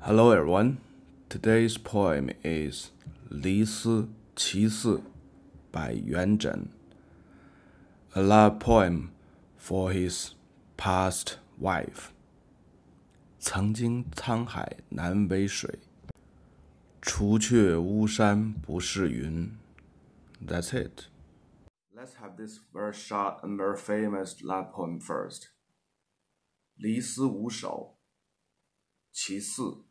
Hello everyone. Today's poem is 离思五首 by Yuan Zhen, a love poem for his past wife. 曾经沧海难为水，除却巫山不是云。That's it. Let's have this very short and very famous love poem first. 离思五首，其四。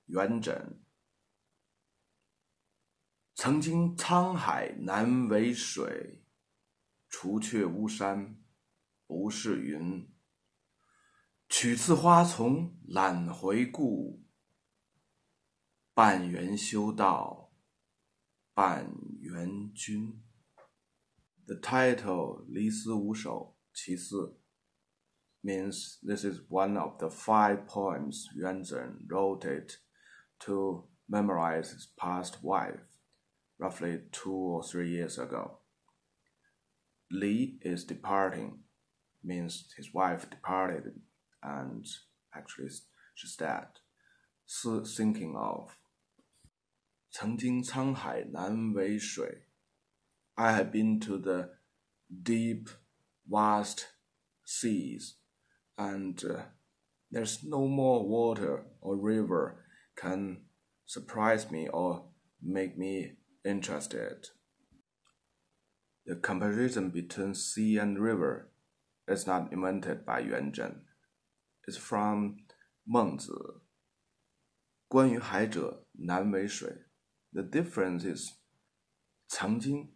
元稹，曾经沧海难为水，除却巫山不是云。取次花丛懒回顾，半缘修道半缘君。The title 离思五首其四 means this is one of the 5 poems Yuan Zhen wrote it to memorize his past wife, roughly 2 or 3 years ago. Li is departing, means his wife departed, and actually she's dead. Si, thinking of. 曾经沧海难为水. I have been to the deep, vast seas, and there's no more water or river can surprise me or make me interested. The comparison between sea and river is not invented by Yuan Zhen. It's from 孟子。关于海者难为水。The difference is 曾经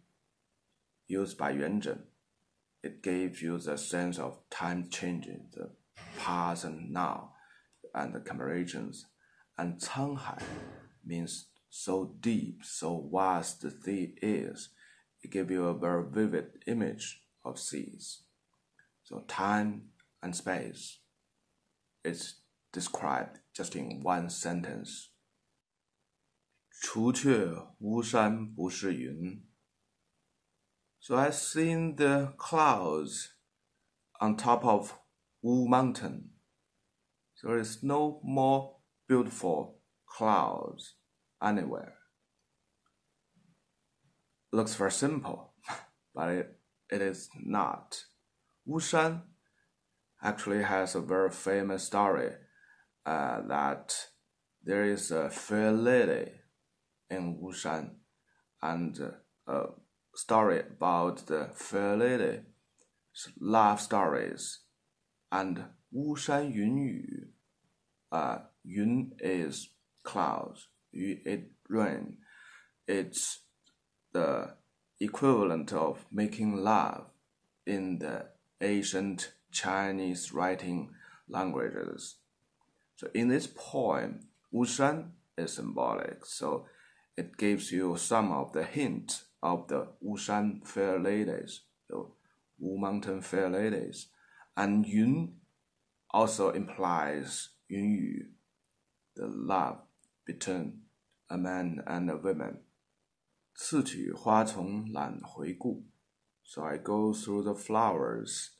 used by Yuan Zhen. It gave you the sense of time changing, the past and now, and the comparisons. And 沧海 means so deep, so vast the sea is. It gives you a very vivid image of seas. So time and space is described just in one sentence. 除却巫山不是云. So I've seen the clouds on top of Wu Mountain. There is no more beautiful clouds anywhere. Looks very simple, but it is not. Wushan actually has a very famous story that there is a fair lady in Wushan, and a story about the fair lady's love stories. And Wushan Yunyu, Yun is clouds, Yu is rain. It's the equivalent of making love in the ancient Chinese writing languages. So in this poem, Wushan is symbolic, so it gives you some of the hint of the Wushan fair ladies, the Wu Mountain fair ladies. And Yun also implies Yunyu, the love between a man and a woman. 次取花丛懒回顾. So I go through the flowers.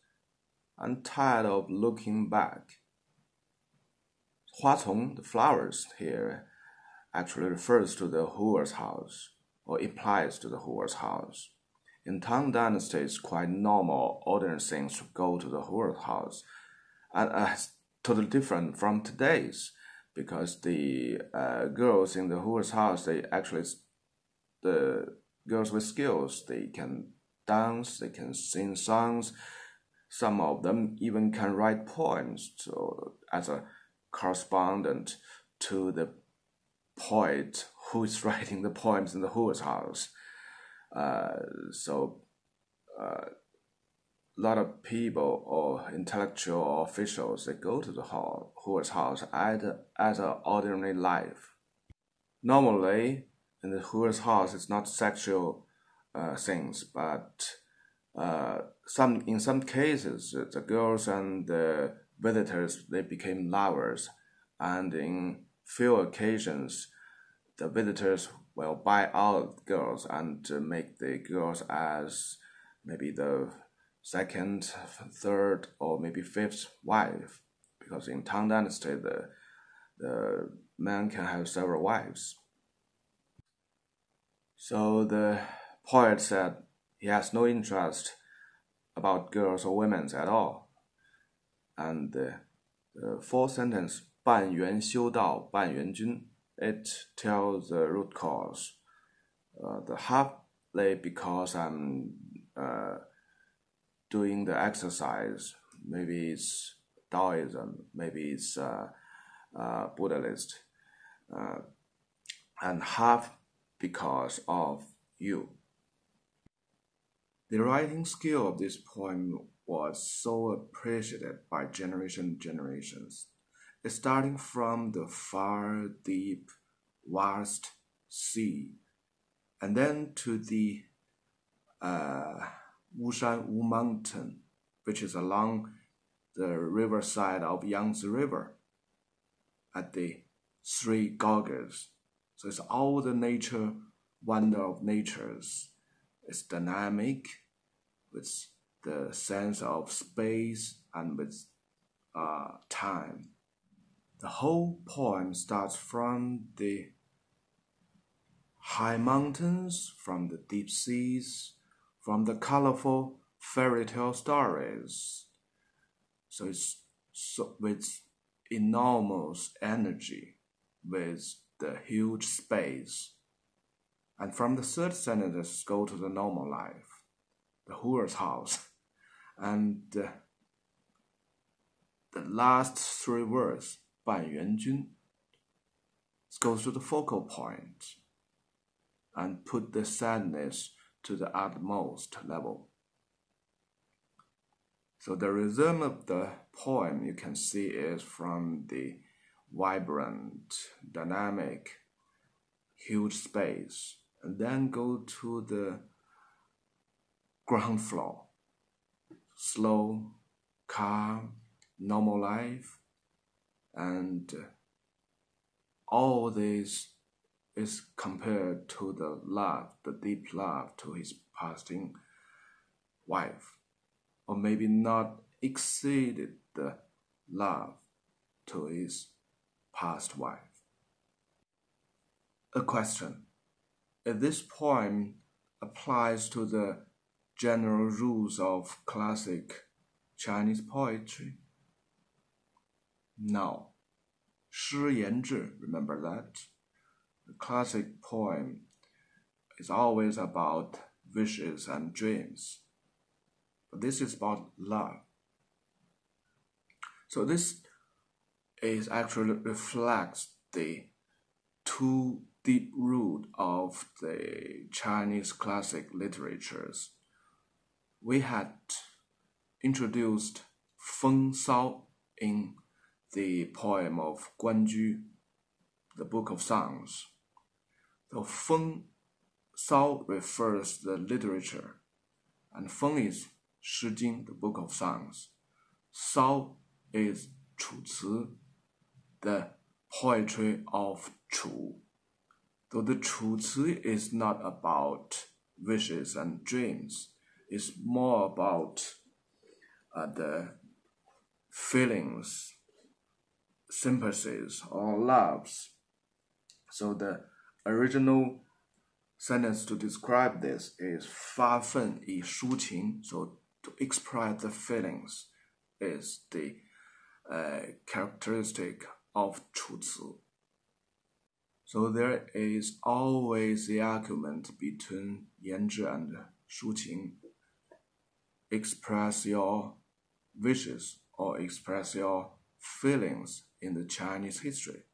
I'm tired of looking back. 花丛, the flowers here, actually refers to the Huer's house, or implies to the Huer's house. In Tang Dynasty, it's quite normal, ordinary things to go to the Huer's house. And totally different from today's, because the girls in the Huer's house, the girls with skills, they can dance, they can sing songs. Some of them even can write poems, so as a correspondent to the poet who is writing the poems in the Huer's house. So a lot of people or intellectual officials, they go to the Huer's house as an ordinary life. Normally, in the Huer's house, it's not sexual things, but in some cases, the girls and the visitors, they became lovers, and in few occasions, the visitors will buy out girls and make the girls as maybe the second, third, or maybe fifth wife, because in Tang Dynasty, the man can have several wives. So the poet said he has no interest about girls or women at all. And the fourth sentence, 半缘修道半缘君, it tells the root cause. The half lay because I'm doing the exercise. Maybe it's Taoism, maybe it's Buddhist, and half because of you. The writing skill of this poem was so appreciated by generations. It's starting from the far, deep, vast sea, and then to the Wushan Wu Mountain, which is along the riverside of Yangtze River at the Three Gorges. So it's all the nature, wonder of natures. It's dynamic with the sense of space and with time. The whole poem starts from the high mountains, from the deep seas, from the colorful fairy tale stories. So it's with enormous energy, with the huge space. And from the third sentence, go to the normal life, the Hooer's house. And the last three words, 半缘君, goes to the focal point and put the sadness to the utmost level. So the rhythm of the poem you can see is from the vibrant, dynamic, huge space, and then go to the ground floor, slow, calm, normal life, and all this is compared to the love, the deep love to his passing wife, or maybe not exceeded the love to his past wife. A question: if this poem applies to the general rules of classic Chinese poetry? No. 诗言志, remember that? The classic poem is always about wishes and dreams. But this is about love. So this is actually reflects the two deep root of the Chinese classic literatures. We had introduced Feng Sao in the poem of Guanju, the Book of Songs. So Feng Sao refers to the literature, and Feng is Shi Jing, the Book of Songs. Sao is Chu, the poetry of Chu. Though the Chu is not about wishes and dreams, it's more about the feelings, sympathies, or loves. So the original sentence to describe this is 发愤以抒情. So to express the feelings is the characteristic of 楚辞. So there is always the argument between 言志 and 抒情. Express your wishes or express your feelings in the Chinese history.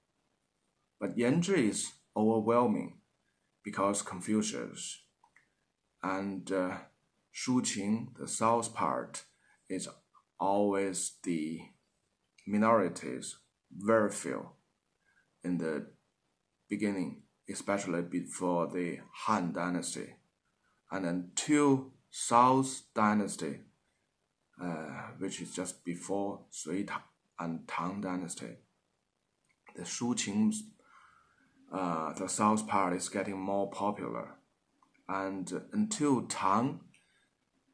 But 言志 is overwhelming because Confucius, and 抒情, the south part, is always the minorities, very few in the beginning, especially before the Han Dynasty, and until South Dynasty, which is just before Sui and Tang Dynasty. The 抒情, the south part is getting more popular, and until Tang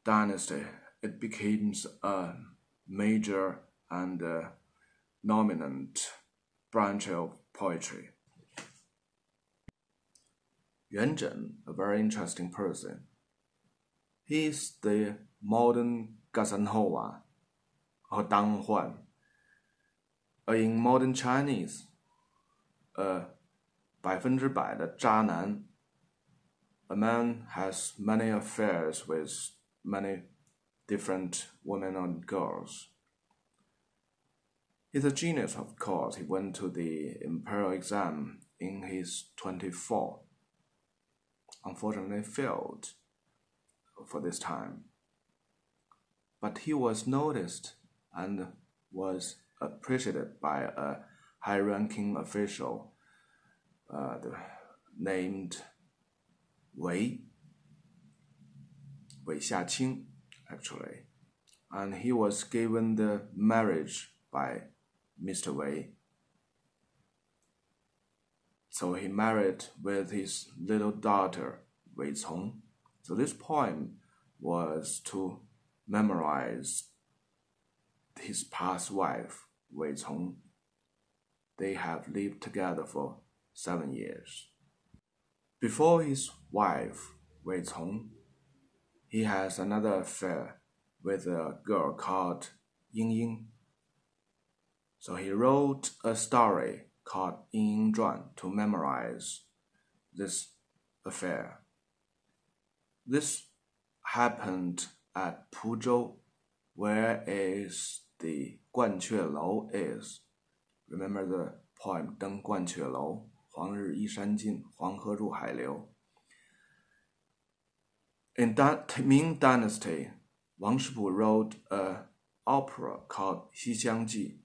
Dynasty, it becomes a major and dominant branch of poetry. Yuan Zhen, a very interesting person. He is the modern Casanova, or Tang Huan. In modern Chinese, 100%的渣男. A man has many affairs with many different women and girls. He's a genius, of course. He went to the imperial exam in his 24. Unfortunately, failed for this time. But he was noticed and was appreciated by a high-ranking official named Wei Xiaqing, actually. And he was given the marriage by Mr. Wei. So he married with his little daughter, Wei Cong. So this poem was to memorize his past wife, Wei Cong. They have lived together for 7 years. Before his wife, Wei Cong, he has another affair with a girl called Ying Ying. So he wrote a story called Ying Ying Zhuan to memorize this affair. This happened at Puzhou, where is the 鹳雀楼 is. Remember the poem 登鹳雀楼, 黄日依山尽, 黄河入海流. In Ming Dynasty, Wang Shibu wrote an opera called 西厢记.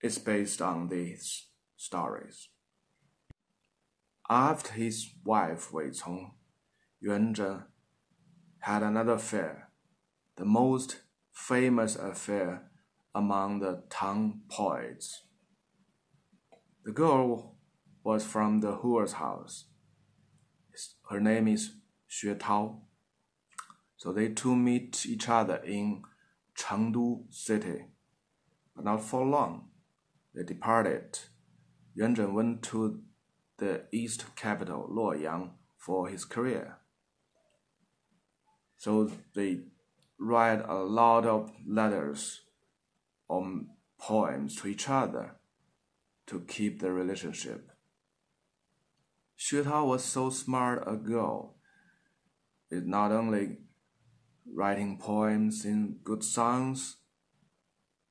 It's based on these stories. After his wife Wei Cong, Yuan Zhen had another affair, the most famous affair among the Tang poets. The girl was from the Huer's house. Her name is Xue Tao. So they two meet each other in Chengdu city, but not for long. They departed. Yuan Zhen went to the east capital, Luoyang, for his career. So they write a lot of letters or poems to each other to keep the relationship. Xue Tao was so smart a girl. It's not only writing poems in good songs,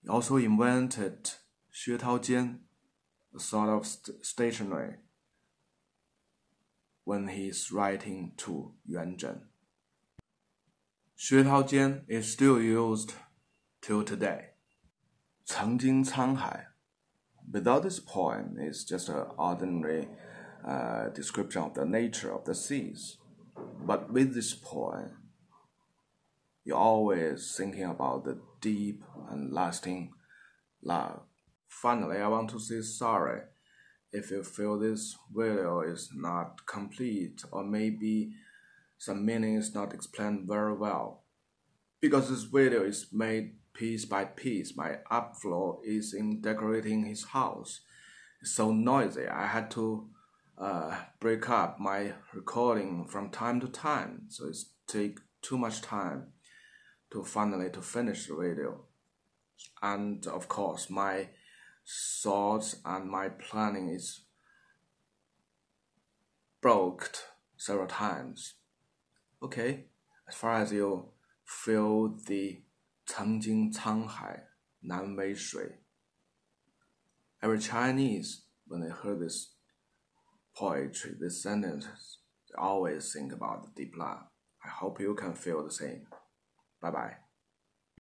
he also invented 薛涛间, a sort of stationery, when he's writing to Yuan Zhen. 薛涛间 is still used till today. 曾经沧海. Without this poem, it's just an ordinary description of the nature of the seas. But with this poem, you're always thinking about the deep and lasting love. Finally, I want to say sorry if you feel this video is not complete or maybe some meaning is not explained very well. Because this video is made piece by piece, my upflow is in decorating his house. It's so noisy, I had to break up my recording from time to time, so it takes too much time to finish the video. And of course, my thoughts and my planning is broke several times. Okay, as far as you feel the 曾经沧海难为水, every Chinese, when they heard this poetry, this sentence, they always think about the deep love. I hope you can feel the same. Bye-bye.